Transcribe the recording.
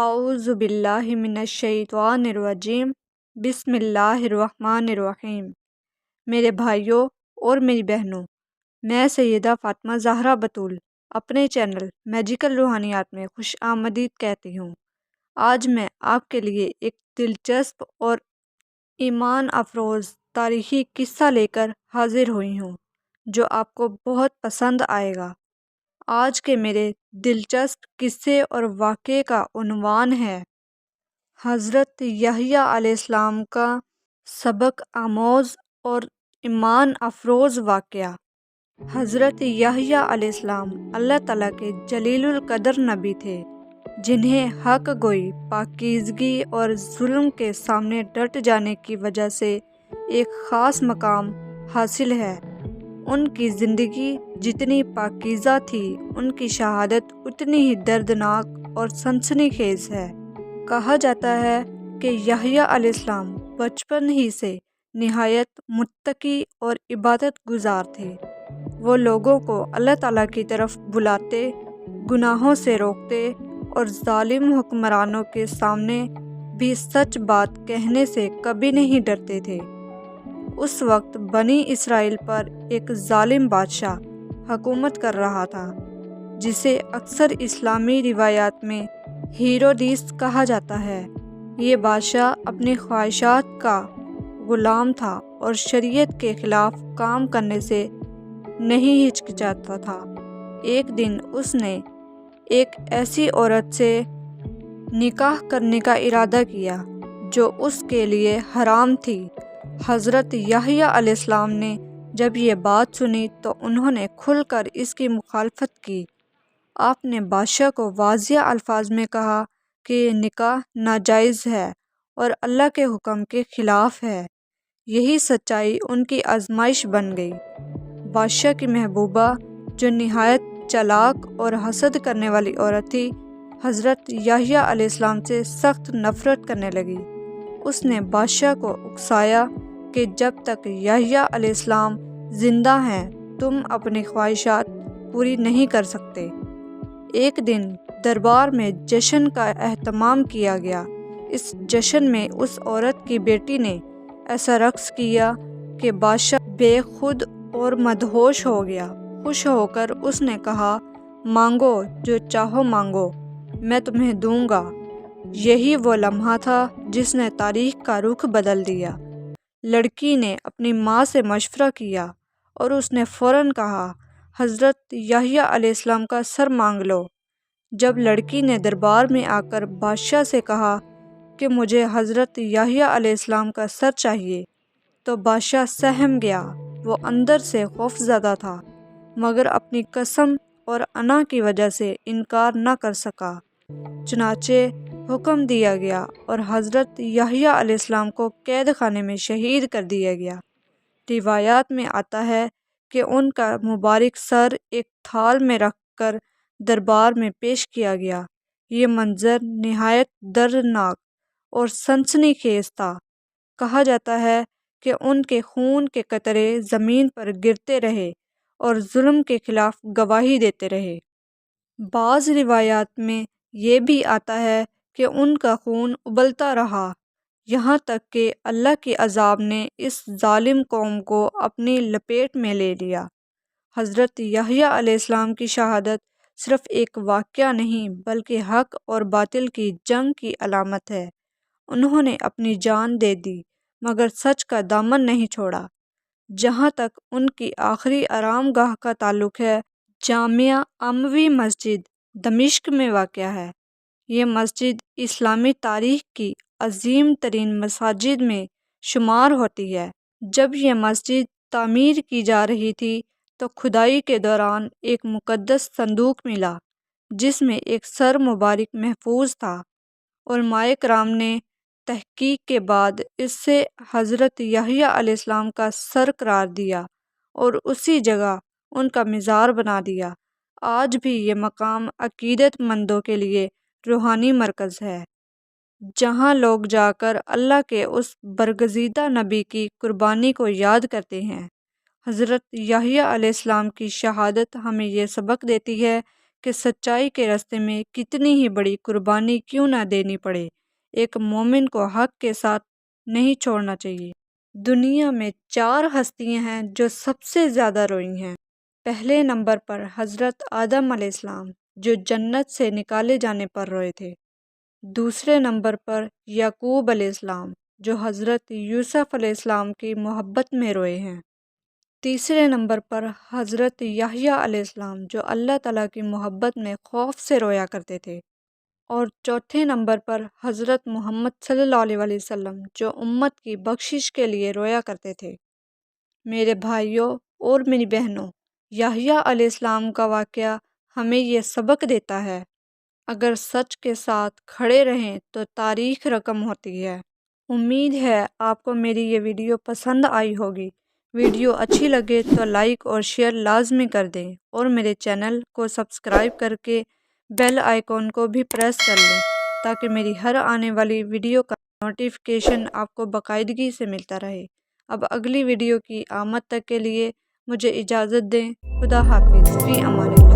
اعوذ باللہ من الشیطان الرجیم بسم اللہ الرحمن الرحیم۔ میرے بھائیوں اور میری بہنوں، میں سیدہ فاطمہ زہرا بطول اپنے چینل میجیکل روحانیات میں خوش آمدید کہتی ہوں۔ آج میں آپ کے لیے ایک دلچسپ اور ایمان افروز تاریخی قصہ لے کر حاضر ہوئی ہوں جو آپ کو بہت پسند آئے گا۔ آج کے میرے دلچسپ قصے اور واقعے کا عنوان ہے حضرت یحییٰ علیہ السلام کا سبق آموز اور ایمان افروز واقعہ۔ حضرت یحییٰ علیہ السلام اللہ تعالیٰ کے جلیل القدر نبی تھے جنہیں حق گوئی، پاکیزگی اور ظلم کے سامنے ڈٹ جانے کی وجہ سے ایک خاص مقام حاصل ہے۔ ان کی زندگی جتنی پاکیزہ تھی، ان کی شہادت اتنی ہی دردناک اور سنسنی خیز ہے۔ کہا جاتا ہے کہ یحییٰ علیہ السلام بچپن ہی سے نہایت متقی اور عبادت گزار تھے۔ وہ لوگوں کو اللہ تعالیٰ کی طرف بلاتے، گناہوں سے روکتے اور ظالم حکمرانوں کے سامنے بھی سچ بات کہنے سے کبھی نہیں ڈرتے تھے۔ اس وقت بنی اسرائیل پر ایک ظالم بادشاہ حکومت کر رہا تھا جسے اکثر اسلامی روایات میں ہیرودیس کہا جاتا ہے۔ یہ بادشاہ اپنی خواہشات کا غلام تھا اور شریعت کے خلاف کام کرنے سے نہیں ہچکچاتا تھا۔ ایک دن اس نے ایک ایسی عورت سے نکاح کرنے کا ارادہ کیا جو اس کے لیے حرام تھی۔ حضرت یحییٰ علیہ السلام نے جب یہ بات سنی تو انہوں نے کھل کر اس کی مخالفت کی۔ آپ نے بادشاہ کو واضح الفاظ میں کہا کہ یہ نکاح ناجائز ہے اور اللہ کے حکم کے خلاف ہے۔ یہی سچائی ان کی آزمائش بن گئی۔ بادشاہ کی محبوبہ، جو نہایت چالاک اور حسد کرنے والی عورت تھی، حضرت یحییٰ علیہ السلام سے سخت نفرت کرنے لگی۔ اس نے بادشاہ کو اکسایا کہ جب تک یحییٰ علیہ السلام زندہ ہیں تم اپنی خواہشات پوری نہیں کر سکتے۔ ایک دن دربار میں جشن کا اہتمام کیا گیا۔ اس جشن میں اس عورت کی بیٹی نے ایسا رقص کیا کہ بادشاہ بے خود اور مدہوش ہو گیا۔ خوش ہو کر اس نے کہا، مانگو جو چاہو مانگو، میں تمہیں دوں گا۔ یہی وہ لمحہ تھا جس نے تاریخ کا رخ بدل دیا۔ لڑکی نے اپنی ماں سے مشورہ کیا اور اس نے فوراً کہا، حضرت یحییٰ علیہ السلام کا سر مانگ لو۔ جب لڑکی نے دربار میں آ کر بادشاہ سے کہا کہ مجھے حضرت یحییٰ علیہ السلام کا سر چاہیے تو بادشاہ سہم گیا۔ وہ اندر سے خوف زدہ تھا مگر اپنی قسم اور انا کی وجہ سے انکار نہ کر سکا۔ چنانچہ حکم دیا گیا اور حضرت یحییٰ علیہ السلام کو قید خانے میں شہید کر دیا گیا۔ روایات میں آتا ہے کہ ان کا مبارک سر ایک تھال میں رکھ کر دربار میں پیش کیا گیا۔ یہ منظر نہایت دردناک اور سنسنی خیز تھا۔ کہا جاتا ہے کہ ان کے خون کے قطرے زمین پر گرتے رہے اور ظلم کے خلاف گواہی دیتے رہے۔ بعض روایات میں یہ بھی آتا ہے کہ ان کا خون ابلتا رہا یہاں تک کہ اللہ کے عذاب نے اس ظالم قوم کو اپنی لپیٹ میں لے لیا۔ حضرت یحییٰ علیہ السلام کی شہادت صرف ایک واقعہ نہیں بلکہ حق اور باطل کی جنگ کی علامت ہے۔ انہوں نے اپنی جان دے دی مگر سچ کا دامن نہیں چھوڑا۔ جہاں تک ان کی آخری آرام گاہ کا تعلق ہے، جامعہ اموی مسجد دمشق میں واقع ہے۔ یہ مسجد اسلامی تاریخ کی عظیم ترین مساجد میں شمار ہوتی ہے۔ جب یہ مسجد تعمیر کی جا رہی تھی تو کھدائی کے دوران ایک مقدس صندوق ملا جس میں ایک سر مبارک محفوظ تھا۔ علماء کرام نے تحقیق کے بعد اس سے حضرت یحییٰ علیہ السلام کا سر قرار دیا اور اسی جگہ ان کا مزار بنا دیا۔ آج بھی یہ مقام عقیدت مندوں کے لیے روحانی مرکز ہے جہاں لوگ جا کر اللہ کے اس برگزیدہ نبی کی قربانی کو یاد کرتے ہیں۔ حضرت یحییٰ علیہ السلام کی شہادت ہمیں یہ سبق دیتی ہے کہ سچائی کے راستے میں کتنی ہی بڑی قربانی کیوں نہ دینی پڑے، ایک مومن کو حق کے ساتھ نہیں چھوڑنا چاہیے۔ دنیا میں 4 ہستیاں ہیں جو سب سے زیادہ روئی ہیں۔ پہلے نمبر پر حضرت آدم علیہ السلام جو جنت سے نکالے جانے پر روئے تھے۔ دوسرے نمبر پر یعقوب علیہ السلام جو حضرت یوسف علیہ السلام کی محبت میں روئے ہیں۔ تیسرے نمبر پر حضرت یحییٰ علیہ السلام جو اللہ تعالیٰ کی محبت میں خوف سے رویا کرتے تھے۔ اور چوتھے نمبر پر حضرت محمد صلی اللہ علیہ وسلم جو امت کی بخشش کے لیے رویا کرتے تھے۔ میرے بھائیوں اور میری بہنوں، یحییٰ علیہ السلام کا واقعہ ہمیں یہ سبق دیتا ہے، اگر سچ کے ساتھ کھڑے رہیں تو تاریخ رقم ہوتی ہے۔ امید ہے آپ کو میری یہ ویڈیو پسند آئی ہوگی۔ ویڈیو اچھی لگے تو لائک اور شیئر لازمی کر دیں اور میرے چینل کو سبسکرائب کر کے بیل آئیکن کو بھی پریس کر لیں تاکہ میری ہر آنے والی ویڈیو کا نوٹیفیکیشن آپ کو باقاعدگی سے ملتا رہے۔ اب اگلی ویڈیو کی آمد تک کے لیے مجھے اجازت دیں۔ خدا حافظ، فی امان اللہ۔